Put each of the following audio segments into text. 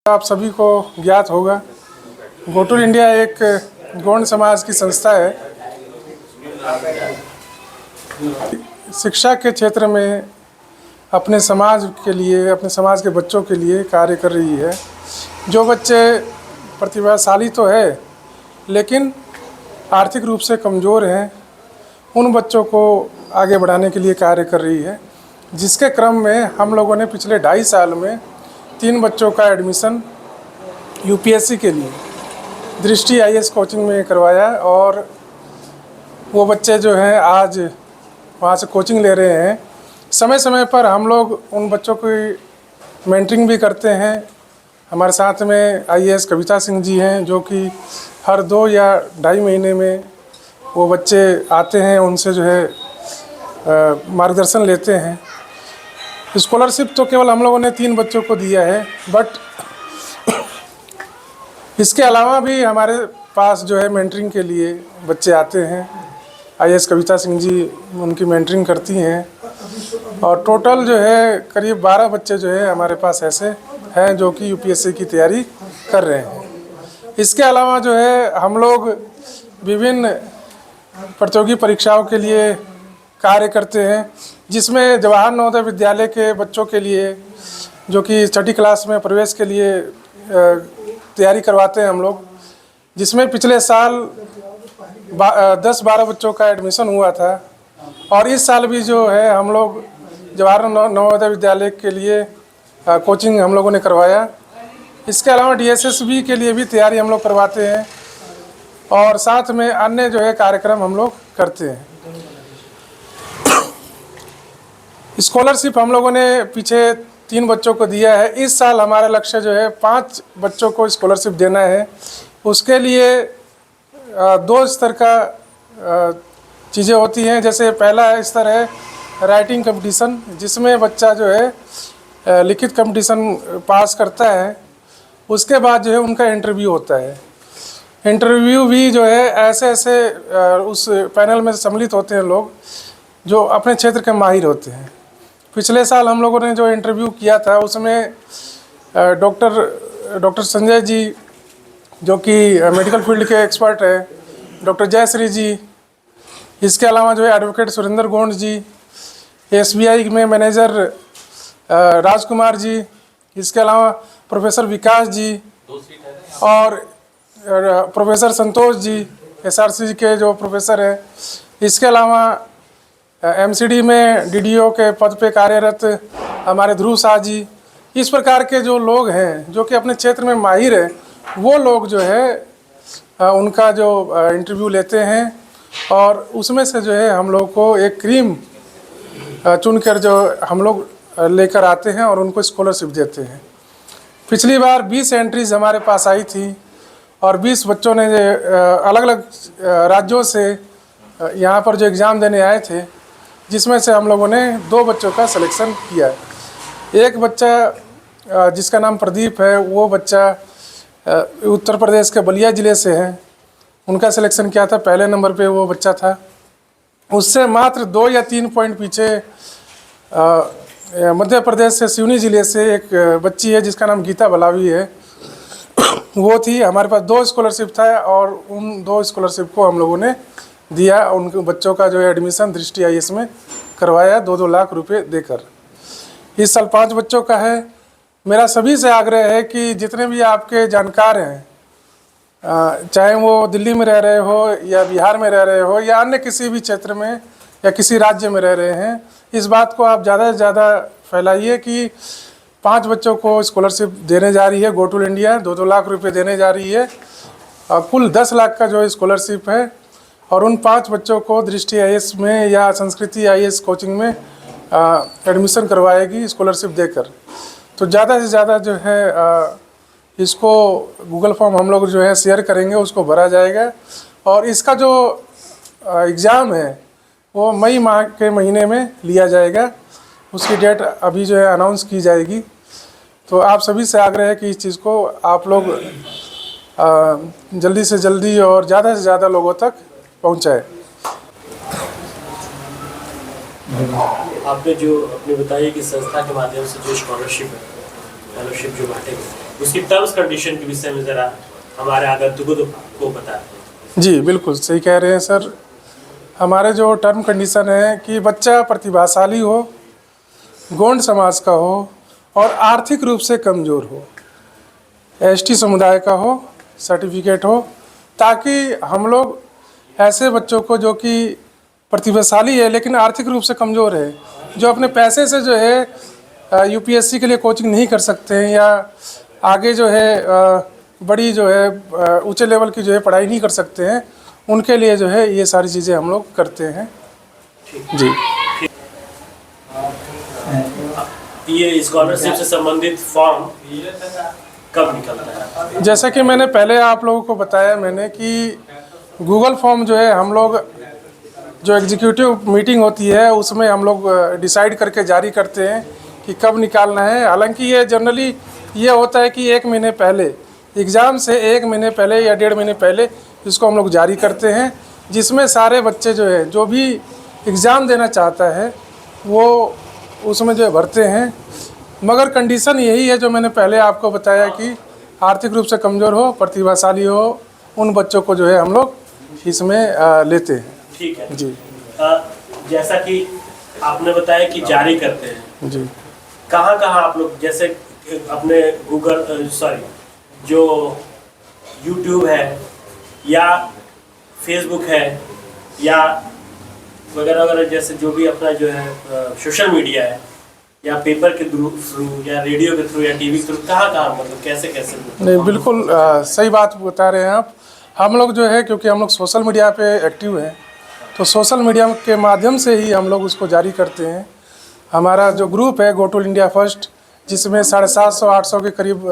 आप सभी को ज्ञात होगा, गोटुल इंडिया एक गौंड समाज की संस्था है। शिक्षा के क्षेत्र में अपने समाज के लिए, अपने समाज के बच्चों के लिए कार्य कर रही है। जो बच्चे प्रतिभाशाली तो है लेकिन आर्थिक रूप से कमज़ोर हैं, उन बच्चों को आगे बढ़ाने के लिए कार्य कर रही है। जिसके क्रम में हम लोगों ने पिछले 2.5 साल में 3 बच्चों का एडमिशन यूपीएससी के लिए दृष्टि आईएएस कोचिंग में करवाया और वो बच्चे जो हैं आज वहाँ से कोचिंग ले रहे हैं। समय समय पर हम लोग उन बच्चों की मेंटरिंग भी करते हैं। हमारे साथ में आईएएस कविता सिंह जी हैं, जो कि हर 2 या 2.5 महीने में वो बच्चे आते हैं, उनसे जो है मार्गदर्शन लेते हैं। स्कॉलरशिप तो केवल हम लोगों ने 3 बच्चों को दिया है, बट इसके अलावा भी हमारे पास जो है मेंटरिंग के लिए बच्चे आते हैं। आईएएस कविता सिंह जी उनकी मेंटरिंग करती हैं और टोटल जो है करीब 12 बच्चे जो है हमारे पास ऐसे हैं जो कि यूपीएससी की तैयारी कर रहे हैं। इसके अलावा जो है हम लोग विभिन्न प्रतियोगी परीक्षाओं के लिए कार्य करते हैं, जिसमें जवाहर नवोदय विद्यालय के बच्चों के लिए जो कि 6ठी क्लास में प्रवेश के लिए तैयारी करवाते हैं हम लोग, जिसमें पिछले साल 10-12 बच्चों का एडमिशन हुआ था। और इस साल भी जो है हम लोग जवाहर नवोदय विद्यालय के लिए कोचिंग हम लोगों ने करवाया। इसके अलावा डीएसएसबी के लिए भी तैयारी हम लोग करवाते हैं और साथ में अन्य जो है कार्यक्रम हम लोग करते हैं। स्कॉलरशिप हम लोगों ने पीछे 3 बच्चों को दिया है। इस साल हमारा लक्ष्य जो है 5 बच्चों को स्कॉलरशिप देना है। उसके लिए 2 स्तर का चीज़ें होती हैं। जैसे पहला स्तर है राइटिंग कंपटीशन, जिसमें बच्चा जो है लिखित कंपटीशन पास करता है। उसके बाद जो है उनका इंटरव्यू होता है। इंटरव्यू भी जो है ऐसे उस पैनल में सम्मिलित होते हैं लोग जो अपने क्षेत्र के माहिर होते हैं। पिछले साल हम लोगों ने जो इंटरव्यू किया था उसमें डॉक्टर संजय जी, जो कि मेडिकल फील्ड के एक्सपर्ट है, डॉक्टर जयश्री जी, इसके अलावा जो है एडवोकेट सुरेंद्र गोंड जी, एसबीआई में मैनेजर राजकुमार जी, इसके अलावा प्रोफेसर विकास जी और प्रोफेसर संतोष जी एसआरसी के जो प्रोफेसर हैं, इसके अलावा एमसीडी में डीडीओ के पद पे कार्यरत हमारे ध्रुव शाह जी। इस प्रकार के जो लोग हैं जो कि अपने क्षेत्र में माहिर हैं, वो लोग जो है उनका जो इंटरव्यू लेते हैं और उसमें से जो है हम लोग को एक क्रीम चुनकर जो हम लोग लेकर आते हैं और उनको स्कॉलरशिप देते हैं। पिछली बार 20 एंट्रीज हमारे पास आई थी और 20 बच्चों ने अलग अलग राज्यों से यहाँ पर जो एग्ज़ाम देने आए थे, जिसमें से हम लोगों ने 2 बच्चों का सिलेक्शन किया है। एक बच्चा जिसका नाम प्रदीप है, वो बच्चा उत्तर प्रदेश के बलिया ज़िले से है, उनका सिलेक्शन किया था। पहले नंबर पे वो बच्चा था। उससे मात्र 2 या 3 पॉइंट पीछे मध्य प्रदेश से सिवनी ज़िले से एक बच्ची है जिसका नाम गीता बलावी है, वो थी। हमारे पास 2 स्कॉलरशिप था और उन 2 स्कॉलरशिप को हम लोगों ने दिया। उनके बच्चों का जो है एडमिशन दृष्टि आईएएस में करवाया 2-2 लाख रुपए देकर। इस साल 5 बच्चों का है। मेरा सभी से आग्रह है कि जितने भी आपके जानकार हैं, चाहे वो दिल्ली में रह रहे हो या बिहार में रह रहे हो या अन्य किसी भी क्षेत्र में या किसी राज्य में रह रहे हैं, इस बात को आप ज़्यादा से ज़्यादा फैलाइए कि 5 बच्चों को स्कॉलरशिप देने जा रही है गोटुल इंडिया, 2-2 लाख रुपये देने जा रही है। कुल 10 लाख का जो स्कॉलरशिप है और उन 5 बच्चों को दृष्टि आईएएस में या संस्कृति आईएएस कोचिंग में एडमिशन करवाएगी स्कॉलरशिप देकर। तो ज़्यादा से ज़्यादा जो है इसको गूगल फॉर्म हम लोग जो है शेयर करेंगे, उसको भरा जाएगा। और इसका जो एग्ज़ाम है वो मई माह के महीने में लिया जाएगा। उसकी डेट अभी जो है अनाउंस की जाएगी। तो आप सभी से आग्रह है कि इस चीज़ को आप लोग जल्दी से जल्दी और ज़्यादा से ज़्यादा लोगों तक पहुंचाए। आपने जो अपने बताइए कि संस्था के माध्यम से जो स्कॉलरशिप है, फेलोशिप जो बांटे गए, उसकी टर्म्स कंडीशन के विषय में ज़रा हमारे आगंतुकों को बताएं। जी बिल्कुल सही कह रहे हैं सर। हमारे जो टर्म कंडीशन है कि बच्चा प्रतिभाशाली हो, गोंड समाज का हो और आर्थिक रूप से कमज़ोर हो, एसटी समुदाय का हो, सर्टिफिकेट हो, ताकि हम लोग ऐसे बच्चों को जो कि प्रतिभाशाली है लेकिन आर्थिक रूप से कमज़ोर है, जो अपने पैसे से जो है यूपीएससी के लिए कोचिंग नहीं कर सकते हैं या आगे जो है बड़ी जो है ऊंचे लेवल की जो है पढ़ाई नहीं कर सकते हैं, उनके लिए जो है ये सारी चीज़ें हम लोग करते हैं। जी ये स्कॉलरशिप से संबंधित फॉर्म कब निकलता है? जैसा कि मैंने पहले आप लोगों को बताया मैंने कि गूगल फॉर्म जो है हम लोग जो एग्जीक्यूटिव मीटिंग होती है उसमें हम लोग डिसाइड करके जारी करते हैं कि कब निकालना है। हालांकि ये जनरली ये होता है कि 1 महीने पहले एग्ज़ाम से 1 महीने पहले या 1.5 महीने पहले इसको हम लोग जारी करते हैं, जिसमें सारे बच्चे जो है जो भी एग्ज़ाम देना चाहता है वो उसमें जो है भरते हैं। मगर कंडीशन यही है जो मैंने पहले आपको बताया कि आर्थिक रूप से कमज़ोर हो, प्रतिभाशाली हो, उन बच्चों को जो है हम लोग इसमें लेते हैं। ठीक है जी। जैसा कि आपने बताया कि जारी करते हैं, जी कहाँ कहाँ आप लोग जैसे अपने जो YouTube है या Facebook है या वगैरह वगैरह, जैसे जो भी अपना जो है सोशल मीडिया है या पेपर के थ्रू या रेडियो के थ्रू या टीवी के थ्रू, कहाँ कहाँ मतलब कैसे कैसे? नहीं बिल्कुल सही बात बता रहे हैं आप। हम लोग जो है क्योंकि हम लोग सोशल मीडिया पे एक्टिव हैं, तो सोशल मीडिया के माध्यम से ही हम लोग उसको जारी करते हैं। हमारा जो ग्रुप है गो टू इंडिया फर्स्ट, जिसमें 750-800 के करीब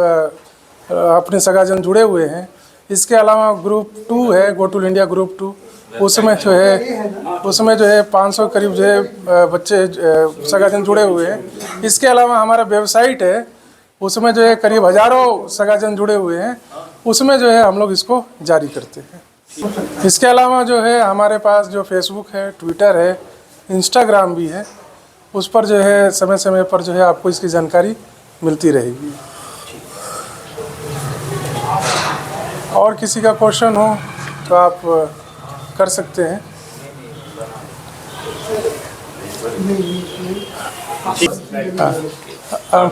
अपने सगाजन जुड़े हुए हैं। इसके अलावा ग्रुप 2 है गो टू इंडिया ग्रुप 2, उसमें जो है 500 करीब जो है बच्चे सगाजन जुड़े हुए हैं। इसके अलावा हमारा वेबसाइट है, उसमें जो है करीब हज़ारों सगाजन जुड़े हुए हैं, उसमें जो है हम लोग इसको जारी करते हैं। इसके अलावा जो है हमारे पास जो फेसबुक है, ट्विटर है, इंस्टाग्राम भी है, उस पर जो है समय समय पर जो है आपको इसकी जानकारी मिलती रहेगी। और किसी का क्वेश्चन हो तो आप कर सकते हैं। हाँ।